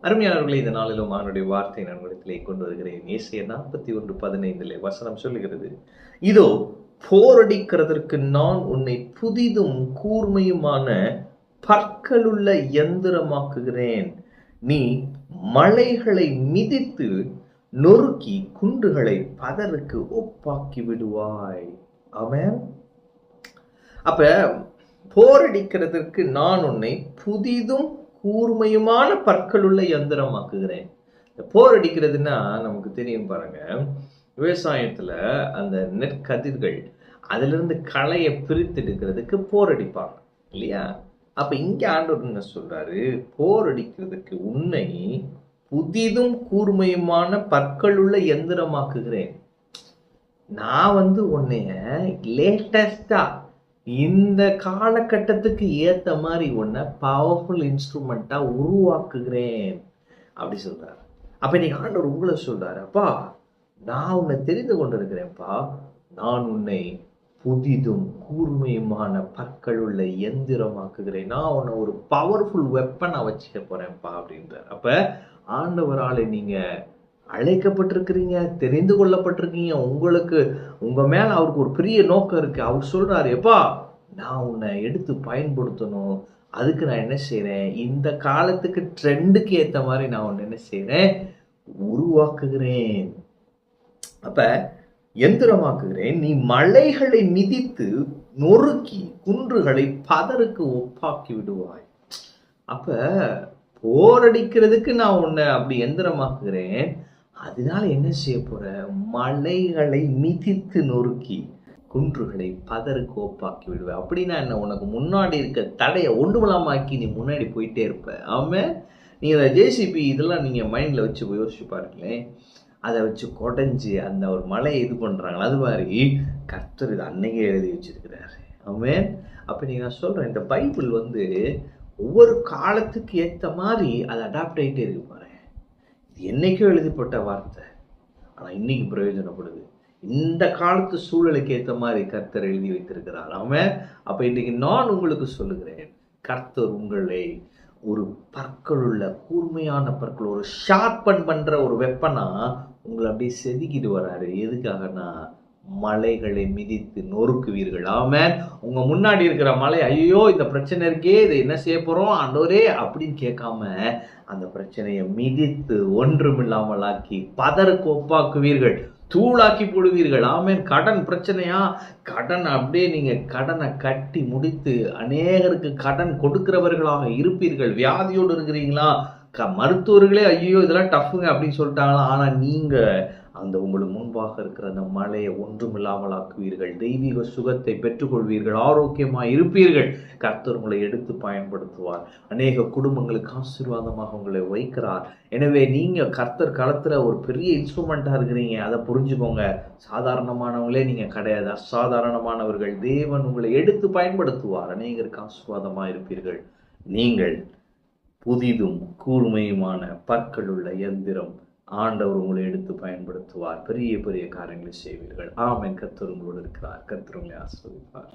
அருமையானவர்களே, இந்த நாளிலும் அவனுடைய வார்த்தை நான் இடத்திலே கொண்டு வருகிறேன். ஏசாயா 41:15 வசனம் சொல்லுகிறது, இதோ போரடிக்கிறதற்கு நான் உன்னை புதிதும் கூர்மையுமான பற்களுள்ள யந்திரமாக்குகிறேன். நீ மலைகளை மிதித்து நொறுக்கி குன்றுகளை பதருக்கு ஒப்பாக்கி விடுவாய். ஆமென். அப்ப போரடிக்கிறதற்கு நான் உன்னை புதிதும் கூர்மையுமான பற்களுள்ள யந்திரமாக்குகிறேன். போர் அடிக்கிறதுனா நமக்கு தெரியும் பாருங்க, விவசாயத்துல அந்த நெற்கதிர்கள் அதுல இருந்து களையை பிரித்தெடுக்கிறதுக்கு போர் அடிப்பாங்க இல்லையா? அப்ப இங்க ஆண்டவர் என்ன சொல்றாரு, போர் அடிக்கிறதுக்கு உன்னை புதிதும் கூர்மையுமான பற்களுள்ள யந்திரமாக்குகிறேன். நான் உன்னைய லேட்டஸ்டா இந்த காலகட்டத்துக்கு ஏத்த மாதிரி உன்னை பவர்ஃபுல் இன்ஸ்ட்ருமெண்டா உருவாக்குகிறேன் அப்படி சொல்றாரு. அப்ப இன்னைக்கு ஆண்டவர் உங்களை சொல்றாரு, அப்பா நான் உன்னை தெரிந்து கொண்டிருக்கிறேன்ப்பா, நான் உன்னை புதிதும் கூர்மையுமான பற்கள் உள்ள எந்திரமாக்குகிறேன், நான் உன்னை ஒரு பவர்ஃபுல் வெப்பனா வச்சுக்க போறேன்ப்பா அப்படின்றார். அப்ப ஆண்டவரால நீங்க அழைக்கப்பட்டிருக்கிறீங்க, தெரிந்து கொள்ளப்பட்டிருக்கீங்க. உங்களுக்கு உங்க மேல அவருக்கு ஒரு பெரிய நோக்கம் இருக்கு. அவர் சொல்றாரு, எப்பா நான் உன்னை எடுத்து பயன்படுத்தணும், அதுக்கு நான் என்ன செய்யறேன், இந்த காலத்துக்கு ட்ரெண்டுக்கு ஏத்த மாதிரி நான் உன்னை என்ன செய்யறேன், உருவாக்குகிறேன். அப்ப எந்திரமாக்குகிறேன். நீ மலைகளை மிதித்து நொறுக்கி குன்றுகளை பதருக்கு ஒப்பாக்கி விடுவாய். அப்ப போரடிக்கிறதுக்கு நான் உன்னை அப்படி எந்திரமாக்குகிறேன். அதனால என்ன செய்ய போற, மலைகளை மிதித்து நொறுக்கி குன்றுகளை பதருக்கு ஒப்பாக்கி விடுவேன். அப்படின்னா என்ன, உனக்கு முன்னாடி இருக்க தடையை ஒன்றுமில்லாமாக்கி நீ முன்னாடி போயிட்டே இருப்ப. ஆமா, நீங்க அந்த ஜேசிபி இதெல்லாம் நீங்க மைண்ட்ல வச்சு யோசிச்சு பாருங்களேன். அதை வச்சு கொடைஞ்சு அந்த ஒரு மலையை இது பண்றாங்களா, அது மாதிரி கர்த்தர் இது அன்னைக்கே எழுதி வச்சிருக்கிறாரு. ஆமே. அப்ப நீங்க நான் சொல்றேன், இந்த பைபிள் ஒவ்வொரு காலத்துக்கு ஏற்ற மாதிரி அதை அடாப்ட் ஆகிட்டே இருக்கு பாரு. இது என்னைக்கோ எழுதப்பட்ட வார்த்தை, ஆனா இன்னைக்கு பிரயோஜனப்படுது. இந்த காலத்து சூழலுக்கு ஏற்ற மாதிரி கர்த்தர் எழுதி வைத்திருக்கிறார். ஆமென். அப்ப இன்னைக்கு நான் உங்களுக்கு சொல்லுகிறேன், கர்த்தர் உங்களை ஒரு பற்களுள்ள கூர்மையான பற்கள், ஒரு ஷார்பன் பண்ற ஒரு வெப்பனா உங்களை அப்படியே செதுக்கிட்டு வராரு. எதுக்காகனா, மலைகளை மிதித்து நொறுக்குவீர்கள். ஆமென். உங்க முன்னாடி இருக்கிற மலை, ஐயோ இந்த பிரச்சனை இருக்கே, இதை என்ன செய்ய போறோம் ஆண்டவரே அப்படின்னு கேட்காம, அந்த பிரச்சனையை மிதித்து ஒன்றுமில்லாமல் ஆக்கி பதருக்கு ஒப்பாக்குவீர்கள், தூளாக்கி போடுவீர்கள். ஆமென். கடன் பிரச்சனையா, கடன் அப்படியே நீங்க கடனை கட்டி முடித்து அநேகருக்கு கடன் கொடுக்கிறவர்களாக இருப்பீர்கள். வியாதியோடு இருக்கிறீங்களா, மருத்துவர்களே ஐயோ இதெல்லாம் டஃப்புங்க அப்படின்னு சொல்லிட்டாங்களா, ஆனா நீங்க அந்த உங்களுக்கு முன்பாக இருக்கிற அந்த மலையை ஒன்றுமில்லாமல் ஆக்குவீர்கள். தெய்வீக சுகத்தை பெற்றுக்கொள்வீர்கள், ஆரோக்கியமாக இருப்பீர்கள். கர்த்தர் உங்களை எடுத்து பயன்படுத்துவார். அநேக குடும்பங்களுக்கு ஆசீர்வாதமாக உங்களை வைக்கிறார். எனவே நீங்க கர்த்தர் களத்துல ஒரு பெரிய இன்ஸ்ட்ருமெண்டா இருக்கிறீங்க, அதை புரிஞ்சுக்கோங்க. சாதாரணமானவங்களே நீங்க கிடையாது, அசாதாரணமானவர்கள். தேவன் உங்களை எடுத்து பயன்படுத்துவார், அநேகருக்கு ஆசீர்வாதமா இருப்பீர்கள். நீங்கள் புதிதும் கூர்மையுமான பற்களுள்ள எந்திரம். ஆண்டவர் உங்களை எடுத்து பயன்படுத்துவார், பெரிய பெரிய காரியங்களை செய்வீர்கள். ஆமென். கர்த்தர் உங்களோடு இருக்கிறார். கர்த்தர் உங்களை ஆசீர்வதிப்பார்.